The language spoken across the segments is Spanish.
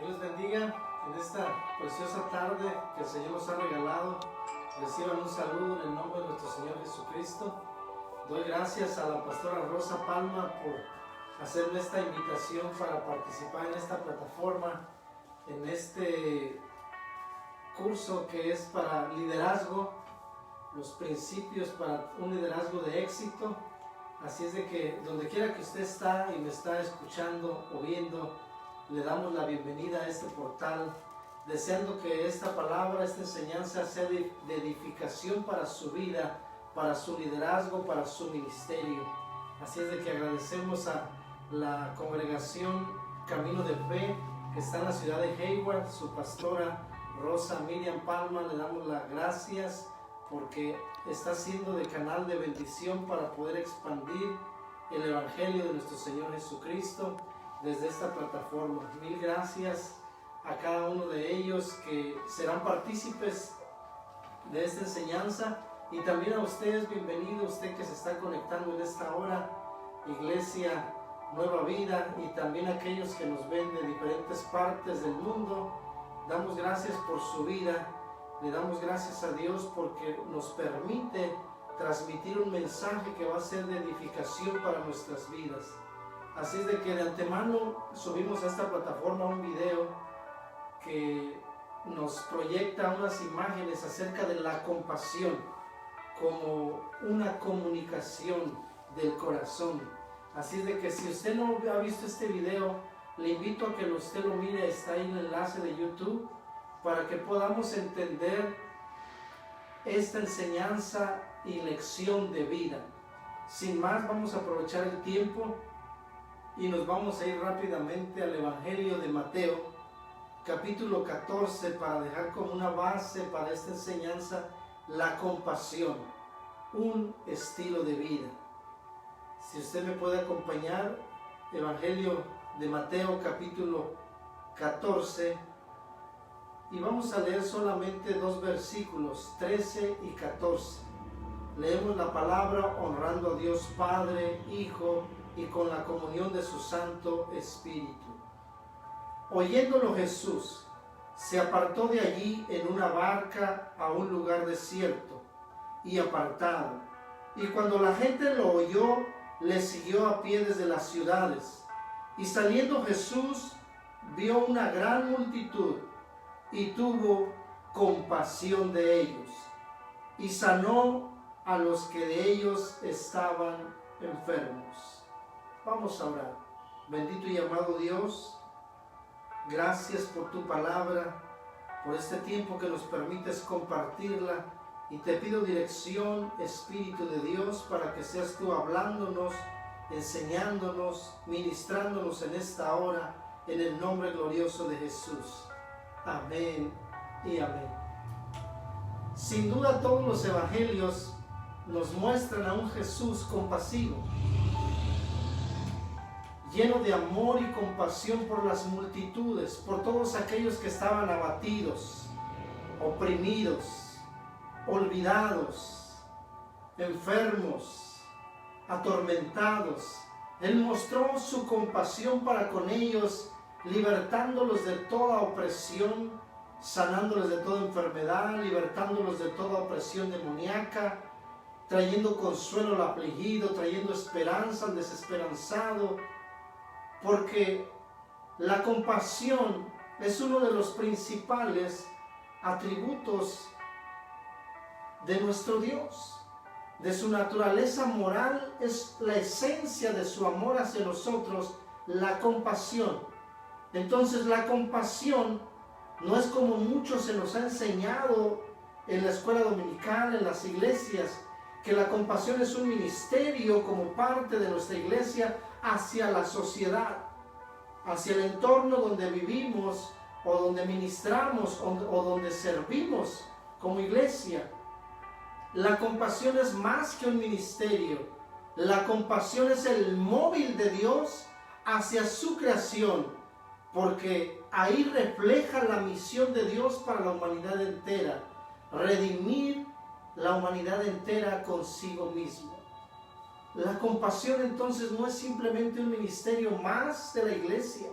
Dios les bendiga en esta preciosa tarde que el Señor nos ha regalado. Reciban un saludo en el nombre de nuestro Señor Jesucristo. Doy gracias a la pastora Rosa Palma por hacerme esta invitación para participar en esta plataforma, en este curso que es para liderazgo, los principios para un liderazgo de éxito. Así es de que donde quiera que usted está y me está escuchando o viendo, le damos la bienvenida a este portal, deseando que esta palabra, esta enseñanza sea de edificación para su vida, para su liderazgo, para su ministerio. Así es de que agradecemos a la congregación Camino de Fe que está en la ciudad de Hayward, su pastora Rosa Miriam Palma. Le damos las gracias porque está siendo de canal de bendición para poder expandir el evangelio de nuestro Señor Jesucristo desde esta plataforma. Mil gracias a cada uno de ellos que serán partícipes de esta enseñanza, y también a ustedes, bienvenido usted que se está conectando en esta hora, Iglesia Nueva Vida, y también aquellos que nos ven de diferentes partes del mundo. Damos gracias por su vida, le damos gracias a Dios porque nos permite transmitir un mensaje que va a ser de edificación para nuestras vidas. Así es de que de antemano subimos a esta plataforma un video que nos proyecta unas imágenes acerca de la compasión como una comunicación del corazón. Así es de que si usted no ha visto este video, le invito a que usted lo mire. Está ahí el enlace de YouTube para que podamos entender esta enseñanza y lección de vida. Sin más, vamos a aprovechar el tiempo y nos vamos a ir rápidamente al Evangelio de Mateo, capítulo 14, para dejar como una base para esta enseñanza la compasión, un estilo de vida. Si usted me puede acompañar, Evangelio de Mateo, capítulo 14, y vamos a leer solamente dos versículos, 13 y 14. Leemos la palabra honrando a Dios Padre, Hijo y con la comunión de su Santo Espíritu. Oyéndolo Jesús, se apartó de allí en una barca a un lugar desierto y apartado. Y cuando la gente lo oyó, le siguió a pie desde las ciudades. Y saliendo Jesús, vio una gran multitud y tuvo compasión de ellos, y sanó a los que de ellos estaban enfermos. Vamos a orar. Bendito y amado Dios, gracias por tu palabra, por este tiempo que nos permites compartirla, y te pido dirección, Espíritu de Dios, para que seas tú hablándonos, enseñándonos, ministrándonos en esta hora, en el nombre glorioso de Jesús. Amén y amén. Sin duda todos los evangelios nos muestran a un Jesús compasivo, lleno de amor y compasión por las multitudes, por todos aquellos que estaban abatidos, oprimidos, olvidados, enfermos, atormentados. Él mostró su compasión para con ellos, libertándolos de toda opresión, sanándolos de toda enfermedad, libertándolos de toda opresión demoníaca, trayendo consuelo al afligido, trayendo esperanza al desesperanzado, porque la compasión es uno de los principales atributos de nuestro Dios. De su naturaleza moral es la esencia de su amor hacia nosotros, la compasión. Entonces la compasión no es como muchos se nos ha enseñado en la escuela dominical, en las iglesias, que la compasión es un ministerio como parte de nuestra iglesia hacia la sociedad, hacia el entorno donde vivimos o donde ministramos o donde servimos como iglesia. La compasión es más que un ministerio. La compasión es el móvil de Dios hacia su creación, porque ahí refleja la misión de Dios para la humanidad entera: redimir la humanidad entera consigo mismo. La compasión entonces no es simplemente un ministerio más de la iglesia.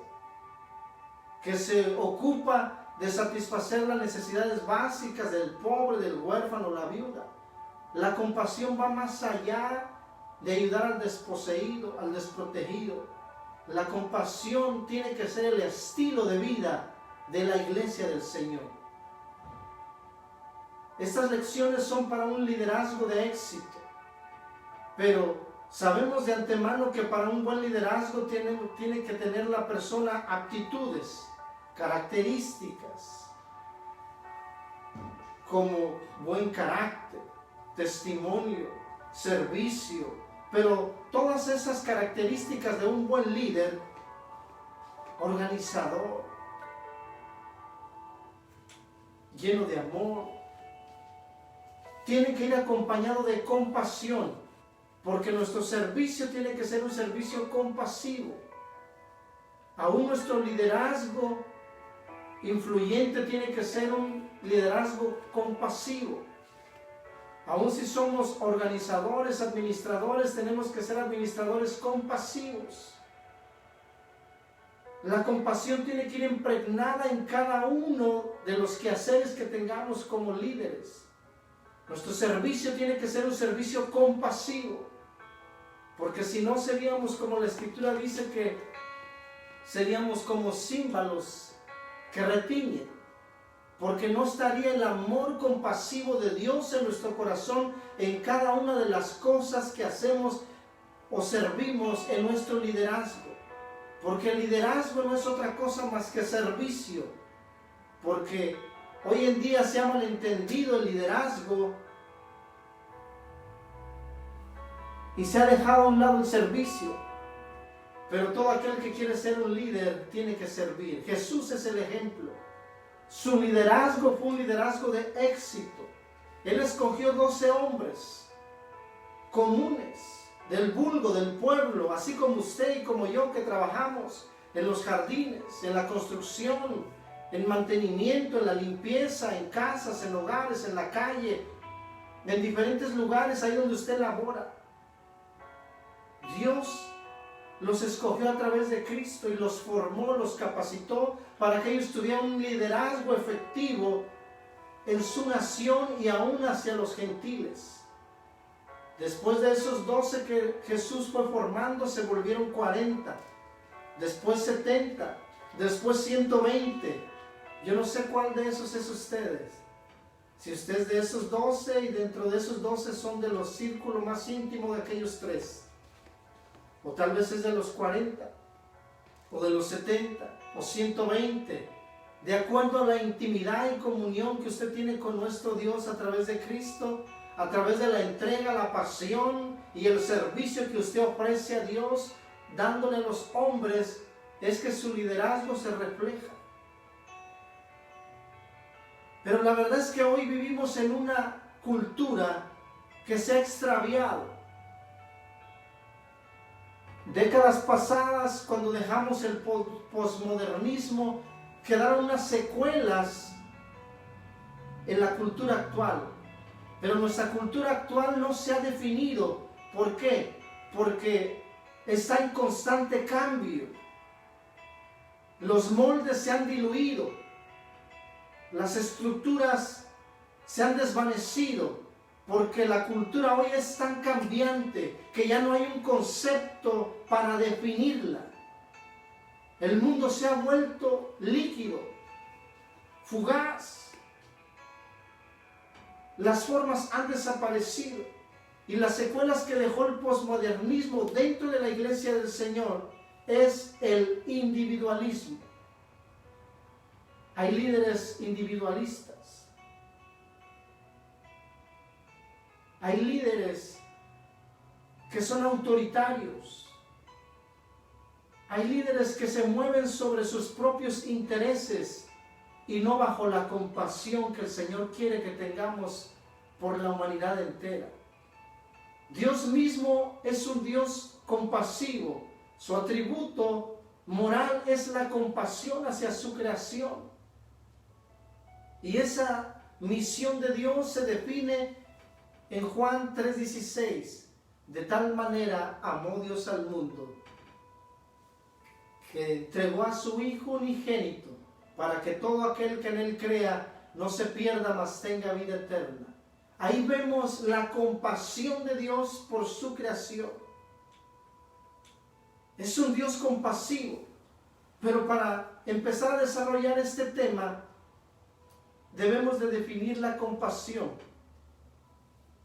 que se ocupa de satisfacer las necesidades básicas del pobre, del huérfano, la viuda. La compasión va más allá de ayudar al desposeído, al desprotegido. La compasión tiene que ser el estilo de vida de la iglesia del Señor. Estas lecciones son para un liderazgo de éxito, pero sabemos de antemano que para un buen liderazgo tiene que tener la persona aptitudes, características, como buen carácter, testimonio, servicio, pero todas esas características de un buen líder, organizador, lleno de amor, tiene que ir acompañado de compasión, porque nuestro servicio tiene que ser un servicio compasivo. Aún nuestro liderazgo influyente tiene que ser un liderazgo compasivo. Aún si somos organizadores, administradores, tenemos que ser administradores compasivos. La compasión tiene que ir impregnada en cada uno de los quehaceres que tengamos como líderes. Nuestro servicio tiene que ser un servicio compasivo, porque si no seríamos, como la Escritura dice, que seríamos como címbalos que retiñen, porque no estaría el amor compasivo de Dios en nuestro corazón en cada una de las cosas que hacemos o servimos en nuestro liderazgo. Porque el liderazgo no es otra cosa más que servicio, porque hoy en día se ha malentendido el liderazgo y se ha dejado a un lado el servicio. Pero todo aquel que quiere ser un líder tiene que servir. Jesús es el ejemplo. Su liderazgo fue un liderazgo de éxito. Él escogió 12 hombres comunes, del vulgo, del pueblo, así como usted y como yo, que trabajamos en los jardines, en la construcción, en mantenimiento, en la limpieza, en casas, en hogares, en la calle, en diferentes lugares ahí donde usted labora. Dios los escogió a través de Cristo y los formó, los capacitó para que ellos tuvieran un liderazgo efectivo en su nación y aún hacia los gentiles. Después de esos 12 que Jesús fue formando, se volvieron 40, después 70, después 120. Yo no sé cuál de esos es ustedes. Si usted es de esos 12 y dentro de esos 12 son de los círculos más íntimos de aquellos 3. O tal vez es de los 40, o de los 70, o 120, de acuerdo a la intimidad y comunión que usted tiene con nuestro Dios a través de Cristo, a través de la entrega, la pasión y el servicio que usted ofrece a Dios, dándole a los hombres, es que su liderazgo se refleja. Pero la verdad es que hoy vivimos en una cultura que se ha extraviado. Décadas pasadas, cuando dejamos el posmodernismo, quedaron unas secuelas en la cultura actual. Pero nuestra cultura actual no se ha definido. ¿Por qué? Porque está en constante cambio. Los moldes se han diluido. Las estructuras se han desvanecido. Porque la cultura hoy es tan cambiante que ya no hay un concepto para definirla. El mundo se ha vuelto líquido, fugaz. Las formas han desaparecido y las secuelas que dejó el posmodernismo dentro de la iglesia del Señor es el individualismo. Hay líderes individualistas. Hay líderes que son autoritarios. Hay líderes que se mueven sobre sus propios intereses y no bajo la compasión que el Señor quiere que tengamos por la humanidad entera. Dios mismo es un Dios compasivo. Su atributo moral es la compasión hacia su creación. Y esa misión de Dios se define en Juan 3:16, de tal manera amó Dios al mundo que entregó a su Hijo unigénito para que todo aquel que en Él crea no se pierda, mas tenga vida eterna. Ahí vemos la compasión de Dios por su creación. Es un Dios compasivo. Pero para empezar a desarrollar este tema, debemos de definir la compasión.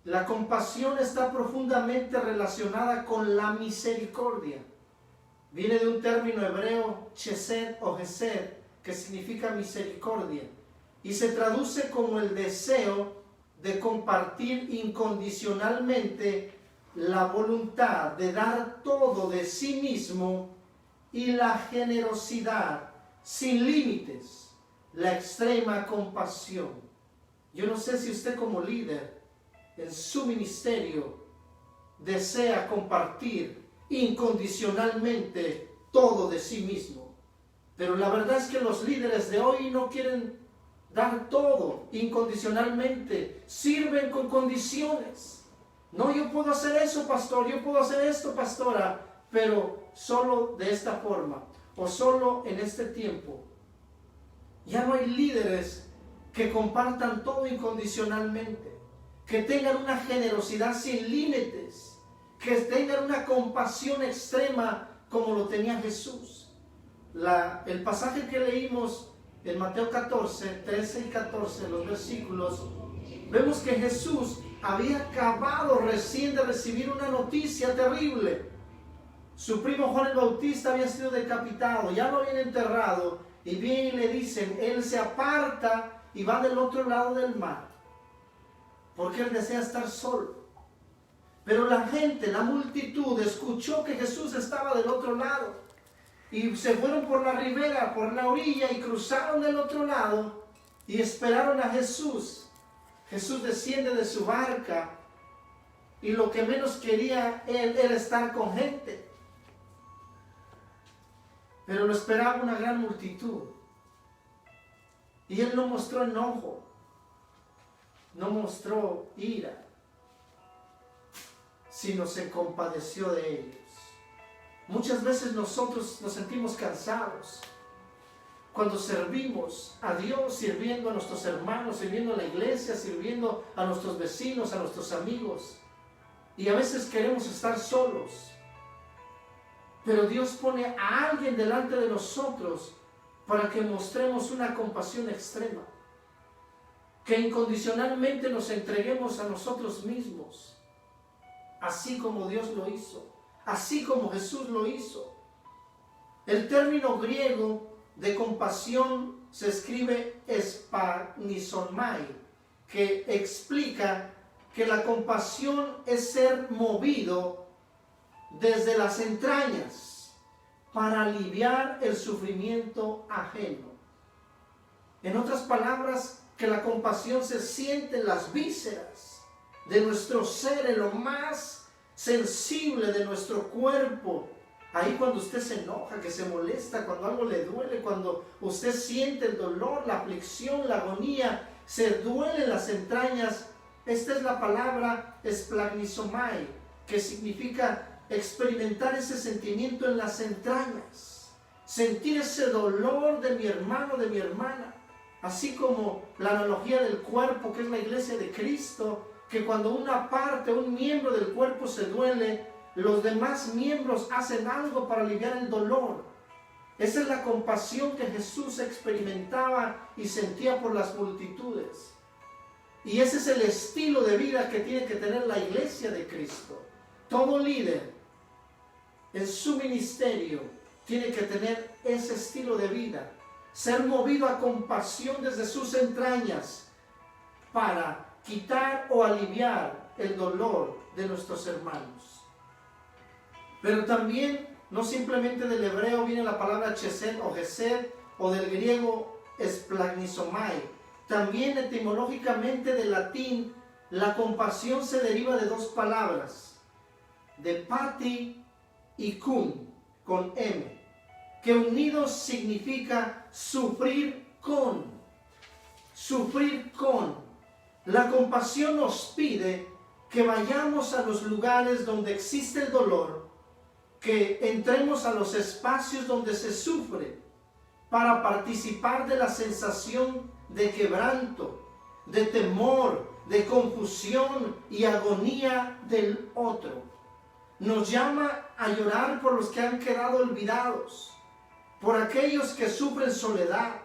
La compasión está profundamente relacionada con la misericordia. Viene de un término hebreo, chesed o gesed, que significa misericordia. Y se traduce como el deseo de compartir incondicionalmente la voluntad de dar todo de sí mismo y la generosidad sin límites, la extrema compasión. Yo no sé si usted como líder en su ministerio desea compartir incondicionalmente todo de sí mismo, pero la verdad es que los líderes de hoy no quieren dar todo incondicionalmente, sirven con condiciones. No, yo puedo hacer eso, pastor, yo puedo hacer esto, pastora, pero solo de esta forma o solo en este tiempo. Ya no hay líderes que compartan todo incondicionalmente, que tengan una generosidad sin límites, que tengan una compasión extrema como lo tenía Jesús. El pasaje que leímos en Mateo 14, 13 y 14, los versículos, vemos que Jesús había acabado recién de recibir una noticia terrible. Su primo Juan el Bautista había sido decapitado, ya lo habían enterrado, y vienen y le dicen, él se aparta y va del otro lado del mar, porque él desea estar solo. Pero la gente, la multitud, escuchó que Jesús estaba del otro lado, y se fueron por la ribera, por la orilla, y cruzaron del otro lado, y esperaron a Jesús. Jesús desciende de su barca, y lo que menos quería él era estar con gente. Pero lo esperaba una gran multitud. Y él no mostró enojo, no mostró ira, sino se compadeció de ellos. Muchas veces nosotros nos sentimos cansados cuando servimos a Dios, sirviendo a nuestros hermanos, sirviendo a la iglesia, sirviendo a nuestros vecinos, a nuestros amigos. Y a veces queremos estar solos. Pero Dios pone a alguien delante de nosotros para que mostremos una compasión extrema. Que incondicionalmente nos entreguemos a nosotros mismos. Así como Dios lo hizo. Así como Jesús lo hizo. El término griego de compasión se escribe spagnisomai, que explica que la compasión es ser movido desde las entrañas para aliviar el sufrimiento ajeno. En otras palabras, que la compasión se siente en las vísceras de nuestro ser, en lo más sensible de nuestro cuerpo. Ahí cuando usted se enoja, que se molesta, cuando algo le duele, cuando usted siente el dolor, la aflicción, la agonía, se duele en las entrañas. Esta es la palabra splagnisomai, que significa experimentar ese sentimiento en las entrañas, sentir ese dolor de mi hermano, de mi hermana, así como la analogía del cuerpo, que es la iglesia de Cristo, que cuando una parte, un miembro del cuerpo se duele, los demás miembros hacen algo para aliviar el dolor. Esa es la compasión que Jesús experimentaba y sentía por las multitudes. Y ese es el estilo de vida que tiene que tener la iglesia de Cristo. Todo líder en su ministerio tiene que tener ese estilo de vida, ser movido a compasión desde sus entrañas para quitar o aliviar el dolor de nuestros hermanos. Pero también, no simplemente del hebreo viene la palabra chesed o gesed, o del griego splagnisomai. También etimológicamente del latín, la compasión se deriva de dos palabras, de pati y kun, con M, que unidos significa sufrir con. Sufrir con. La compasión nos pide que vayamos a los lugares donde existe el dolor que entremos a los espacios donde se sufre para participar de la sensación de quebranto, de temor, de confusión y agonía del otro. Nos llama a llorar por los que han quedado olvidados, por aquellos que sufren soledad,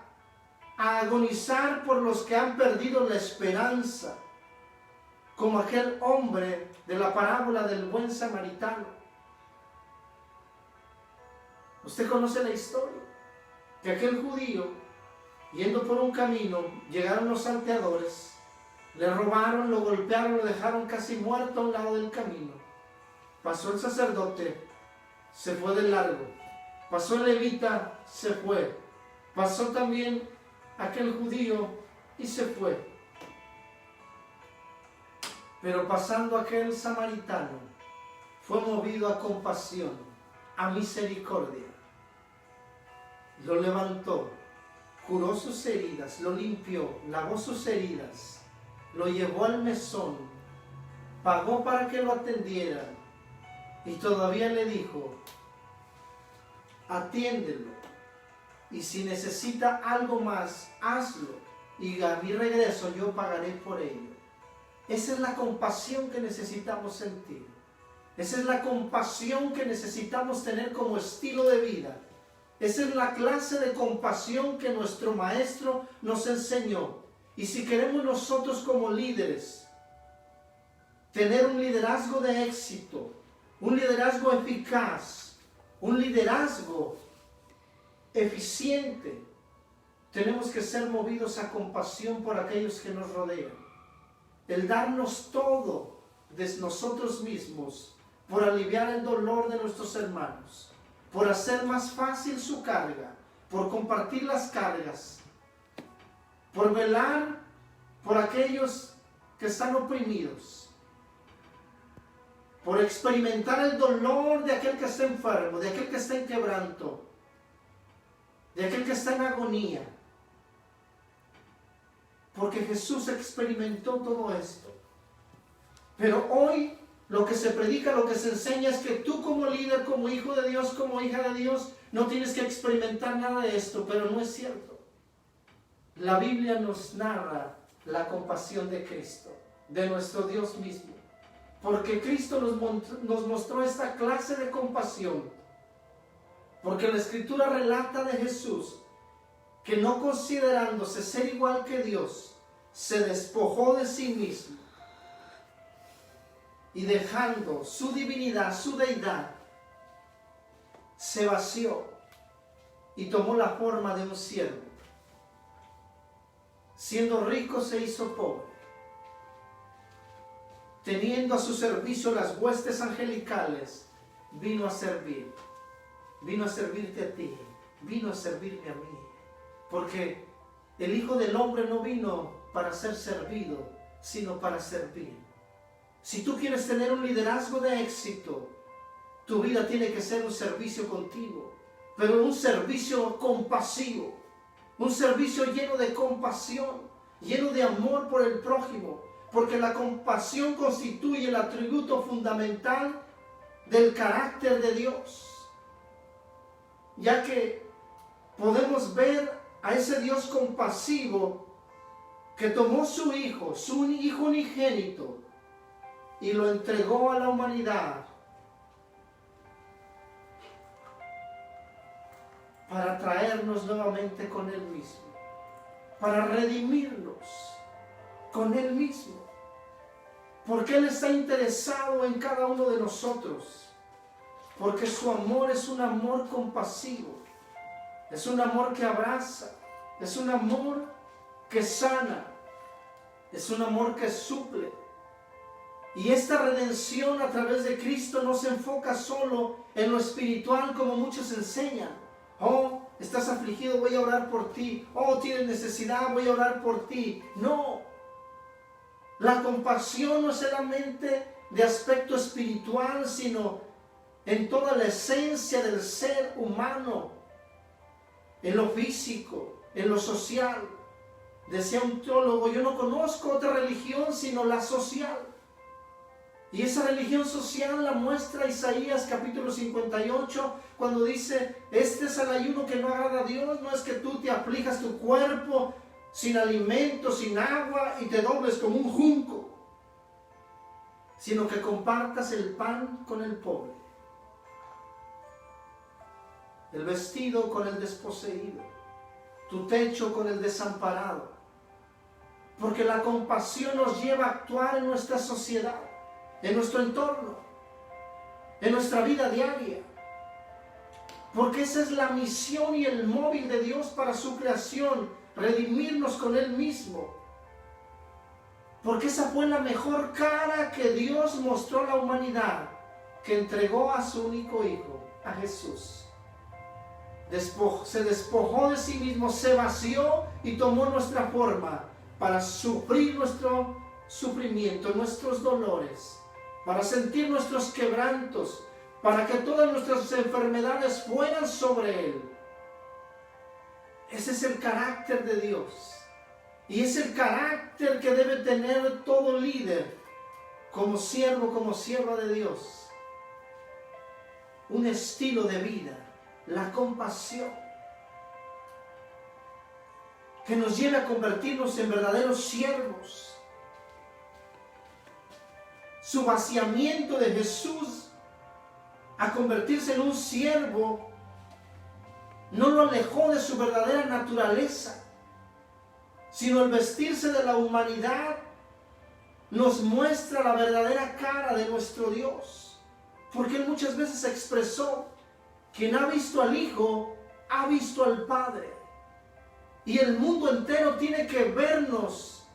a agonizar por los que han perdido la esperanza, como aquel hombre de la parábola del buen samaritano. Usted conoce la historia, que aquel judío, yendo por un camino, llegaron los salteadores, le robaron, lo golpearon, lo dejaron casi muerto a un lado del camino. Pasó el sacerdote, se fue de largo. Pasó el levita, se fue. Pasó también aquel judío y se fue. Pero pasando aquel samaritano, fue movido a compasión, a misericordia. Lo levantó, curó sus heridas, lo limpió, lavó sus heridas, lo llevó al mesón, pagó para que lo atendieran y todavía le dijo: atiéndelo, y si necesita algo más, hazlo, y a mi regreso yo pagaré por ello. Esa es la compasión que necesitamos sentir. Esa es la compasión que necesitamos tener como estilo de vida. Esa es la clase de compasión que nuestro Maestro nos enseñó. Y si queremos nosotros como líderes tener un liderazgo de éxito, un liderazgo eficaz, un liderazgo eficiente, tenemos que ser movidos a compasión por aquellos que nos rodean. El darnos todo de nosotros mismos por aliviar el dolor de nuestros hermanos, por hacer más fácil su carga, por compartir las cargas, por velar por aquellos que están oprimidos, por experimentar el dolor de aquel que está enfermo, de aquel que está en quebranto, de aquel que está en agonía. Porque Jesús experimentó todo esto. Pero hoy lo que se predica, lo que se enseña es que tú como líder, como hijo de Dios, como hija de Dios, no tienes que experimentar nada de esto, pero no es cierto. La Biblia nos narra la compasión de Cristo, de nuestro Dios mismo. Porque Cristo nos mostró esta clase de compasión. Porque la Escritura relata de Jesús que no considerándose ser igual que Dios, se despojó de sí mismo y dejando su divinidad, su deidad, se vació y tomó la forma de un siervo. Siendo rico se hizo pobre, teniendo a su servicio las huestes angelicales, vino a servir, vino a servirte a ti, vino a servirme a mí. Porque el Hijo del Hombre no vino para ser servido, sino para servir. Si tú quieres tener un liderazgo de éxito, tu vida tiene que ser un servicio continuo, pero un servicio compasivo, un servicio lleno de compasión, lleno de amor por el prójimo, porque la compasión constituye el atributo fundamental del carácter de Dios, ya que podemos ver a ese Dios compasivo que tomó su hijo unigénito, y lo entregó a la humanidad para traernos nuevamente con Él mismo, para redimirnos con Él mismo, porque Él está interesado en cada uno de nosotros, porque su amor es un amor compasivo, es un amor que abraza, es un amor que sana, es un amor que suple. Y esta redención a través de Cristo no se enfoca solo en lo espiritual como muchos enseñan. Oh, estás afligido, voy a orar por ti. Oh, tienes necesidad, voy a orar por ti. No. La compasión no es solamente de aspecto espiritual, sino en toda la esencia del ser humano, en lo físico, en lo social. Decía un teólogo: yo no conozco otra religión sino la social. Y esa religión social la muestra Isaías capítulo 58, cuando dice, este es el ayuno que no agrada a Dios, no es que tú te aflijas tu cuerpo sin alimento, sin agua y te dobles como un junco, sino que compartas el pan con el pobre, el vestido con el desposeído, tu techo con el desamparado, porque la compasión nos lleva a actuar en nuestra sociedad, en nuestro entorno, en nuestra vida diaria, porque esa es la misión y el móvil de Dios para su creación, redimirnos con Él mismo, porque esa fue la mejor cara que Dios mostró a la humanidad, que entregó a su único Hijo, a Jesús. Se despojó de sí mismo, se vació y tomó nuestra forma para sufrir nuestro sufrimiento, nuestros dolores, para sentir nuestros quebrantos, para que todas nuestras enfermedades fueran sobre Él. Ese es el carácter de Dios. Y es el carácter que debe tener todo líder, como siervo, como sierva de Dios. Un estilo de vida, la compasión, que nos lleve a convertirnos en verdaderos siervos. Su vaciamiento de Jesús a convertirse en un siervo no lo alejó de su verdadera naturaleza, sino el vestirse de la humanidad nos muestra la verdadera cara de nuestro Dios, porque Él muchas veces expresó: quien ha visto al Hijo ha visto al Padre. Y el mundo entero tiene que vernos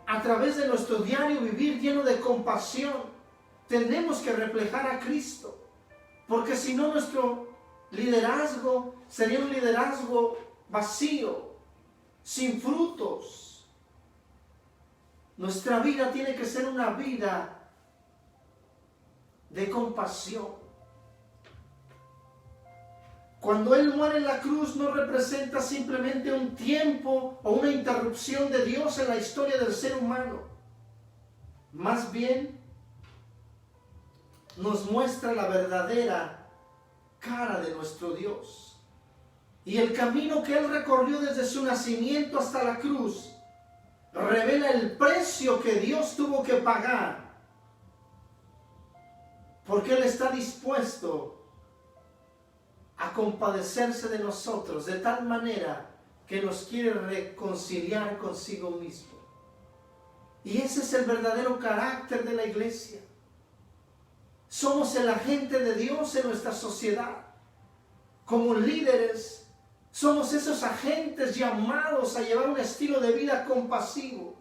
a través de nuestro diario vivir lleno de compasión. Tenemos que reflejar a Cristo, porque si no, nuestro liderazgo sería un liderazgo vacío, sin frutos. Nuestra vida tiene que ser una vida de compasión. Cuando Él muere en la cruz no representa simplemente un tiempo o una interrupción de Dios en la historia del ser humano. Más bien, nos muestra la verdadera cara de nuestro Dios. Y el camino que Él recorrió desde su nacimiento hasta la cruz revela el precio que Dios tuvo que pagar, porque Él está dispuesto a compadecerse de nosotros de tal manera que nos quiere reconciliar consigo mismo. Y ese es el verdadero carácter de la iglesia. Somos el agente de Dios en nuestra sociedad. Como líderes, somos esos agentes llamados a llevar un estilo de vida compasivo,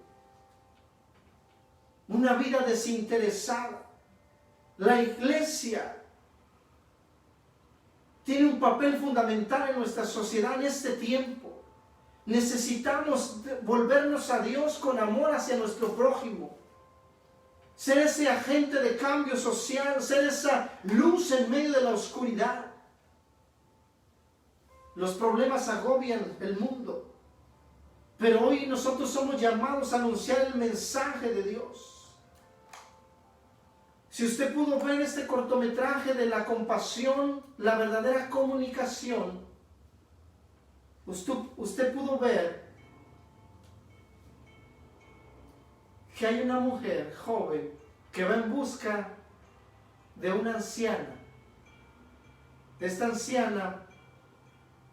una vida desinteresada. La iglesia tiene un papel fundamental en nuestra sociedad en este tiempo. Necesitamos volvernos a Dios con amor hacia nuestro prójimo, ser ese agente de cambio social, ser esa luz en medio de la oscuridad. Los problemas agobian el mundo, pero hoy nosotros somos llamados a anunciar el mensaje de Dios. Si usted pudo ver este cortometraje de la compasión, la verdadera comunicación, usted pudo ver que hay una mujer joven que va en busca de una anciana. Esta anciana,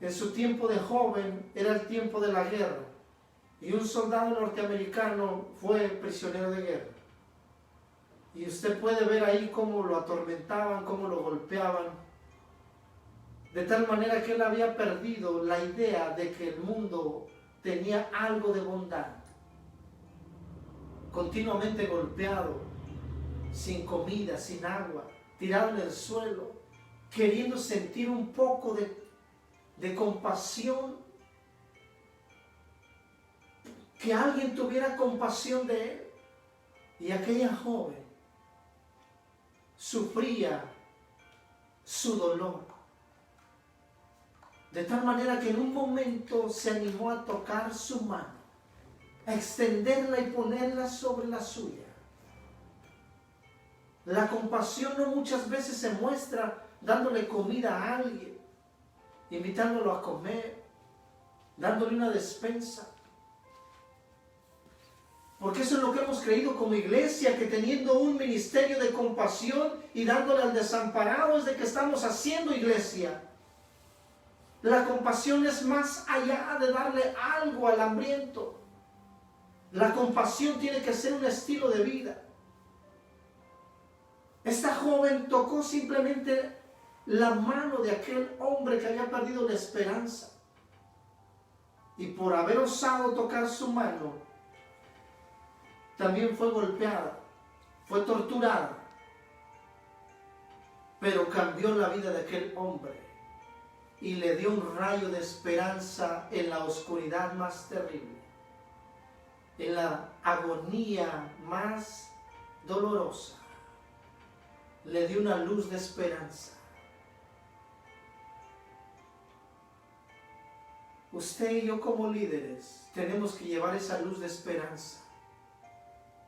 en su tiempo de joven, era el tiempo de la guerra, y un soldado norteamericano fue prisionero de guerra. Y usted puede ver ahí cómo lo atormentaban, cómo lo golpeaban, de tal manera que él había perdido la idea de que el mundo tenía algo de bondad. Continuamente golpeado, sin comida, sin agua, tirado en el suelo, queriendo sentir un poco de compasión, que alguien tuviera compasión de él. Y aquella joven sufría su dolor, de tal manera que en un momento se animó a tocar su mano, a extenderla y ponerla sobre la suya. La compasión no muchas veces se muestra dándole comida a alguien, invitándolo a comer, dándole una despensa. Porque eso es lo que hemos creído como iglesia, que teniendo un ministerio de compasión y dándole al desamparado es de que estamos haciendo iglesia. La compasión es más allá de darle algo al hambriento. La compasión tiene que ser un estilo de vida. Esta joven tocó simplemente la mano de aquel hombre que había perdido la esperanza. Y por haber osado tocar su mano, también fue golpeada, fue torturada. Pero cambió la vida de aquel hombre y le dio un rayo de esperanza en la oscuridad más terrible, en la agonía más dolorosa. Le dio una luz de esperanza. Usted y yo como líderes tenemos que llevar esa luz de esperanza.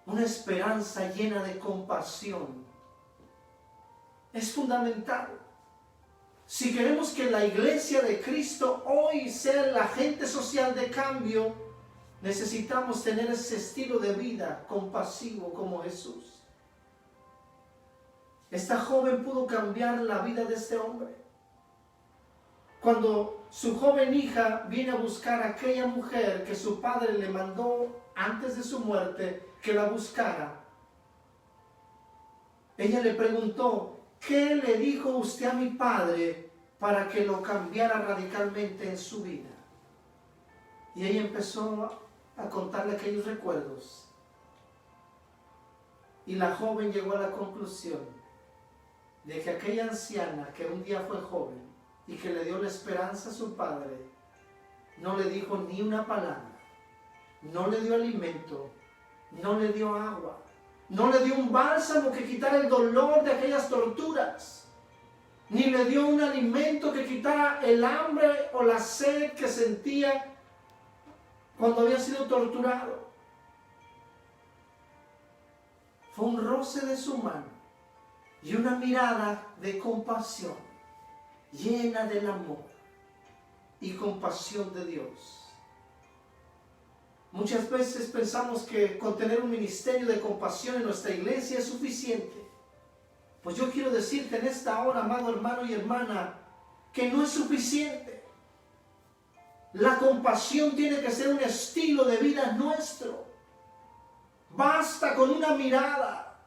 Una esperanza llena de compasión. Es fundamental. Si queremos que la iglesia de Cristo hoy sea el agente social de cambio, necesitamos tener ese estilo de vida compasivo como Jesús. Esta joven pudo cambiar la vida de este hombre. Cuando su joven hija viene a buscar a aquella mujer que su padre le mandó antes de su muerte que la buscara, ella le preguntó: ¿qué le dijo usted a mi padre para que lo cambiara radicalmente en su vida? Y ella empezó a contarle aquellos recuerdos. Y la joven llegó a la conclusión de que aquella anciana que un día fue joven y que le dio la esperanza a su padre, no le dijo ni una palabra, no le dio alimento, no le dio agua, no le dio un bálsamo que quitara el dolor de aquellas torturas, ni le dio un alimento que quitara el hambre o la sed que sentía cuando había sido torturado. Fue un roce de su mano y una mirada de compasión, llena del amor y compasión de Dios. Muchas veces pensamos que con tener un ministerio de compasión en nuestra iglesia es suficiente. Pues yo quiero decirte en esta hora, amado hermano y hermana, que no es suficiente. La compasión tiene que ser un estilo de vida nuestro. Basta con una mirada,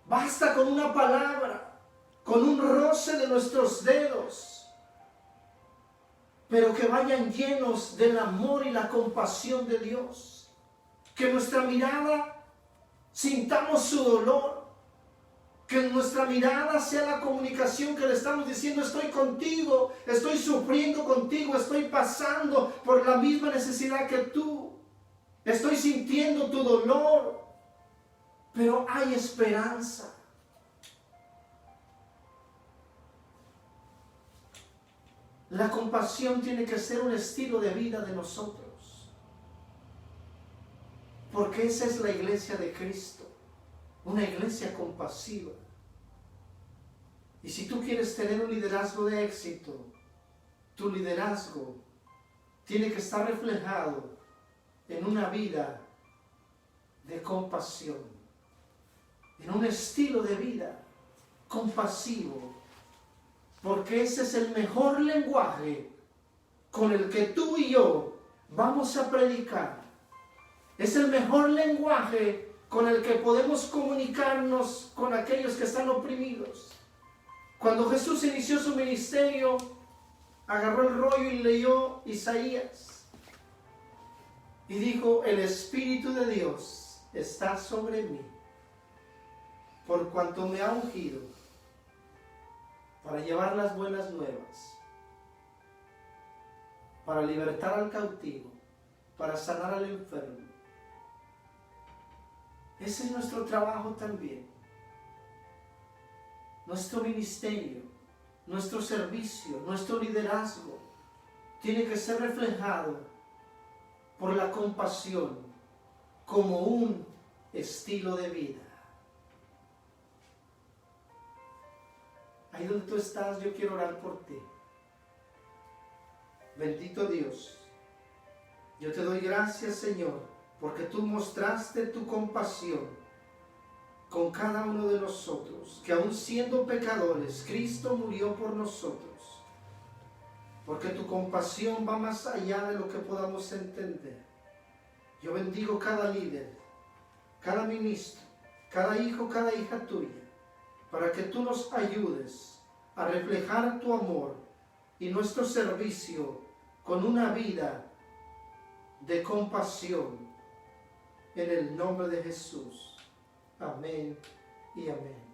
basta con una palabra, con un roce de nuestros dedos, pero que vayan llenos del amor y la compasión de Dios. Que nuestra mirada sintamos su dolor, que en nuestra mirada sea la comunicación que le estamos diciendo: estoy contigo, estoy sufriendo contigo, estoy pasando por la misma necesidad que tú, estoy sintiendo tu dolor, pero hay esperanza. La compasión tiene que ser un estilo de vida de nosotros, porque esa es la iglesia de Cristo, una iglesia compasiva. Y si tú quieres tener un liderazgo de éxito, tu liderazgo tiene que estar reflejado en una vida de compasión, en un estilo de vida compasivo, porque ese es el mejor lenguaje con el que tú y yo vamos a predicar. Es el mejor lenguaje con el que podemos comunicarnos con aquellos que están oprimidos. Cuando Jesús inició su ministerio, agarró el rollo y leyó Isaías y dijo: el Espíritu de Dios está sobre mí, por cuanto me ha ungido para llevar las buenas nuevas, para libertar al cautivo, para sanar al enfermo. Ese es nuestro trabajo también. Nuestro ministerio, nuestro servicio, nuestro liderazgo tiene que ser reflejado por la compasión como un estilo de vida. Ahí donde tú estás, yo quiero orar por ti. Bendito Dios, yo te doy gracias, Señor, porque tú mostraste tu compasión con cada uno de nosotros, que aun siendo pecadores, Cristo murió por nosotros, porque tu compasión va más allá de lo que podamos entender. Yo bendigo cada líder, cada ministro, cada hijo, cada hija tuya, para que tú nos ayudes a reflejar tu amor y nuestro servicio con una vida de compasión, en el nombre de Jesús. Amén y amén.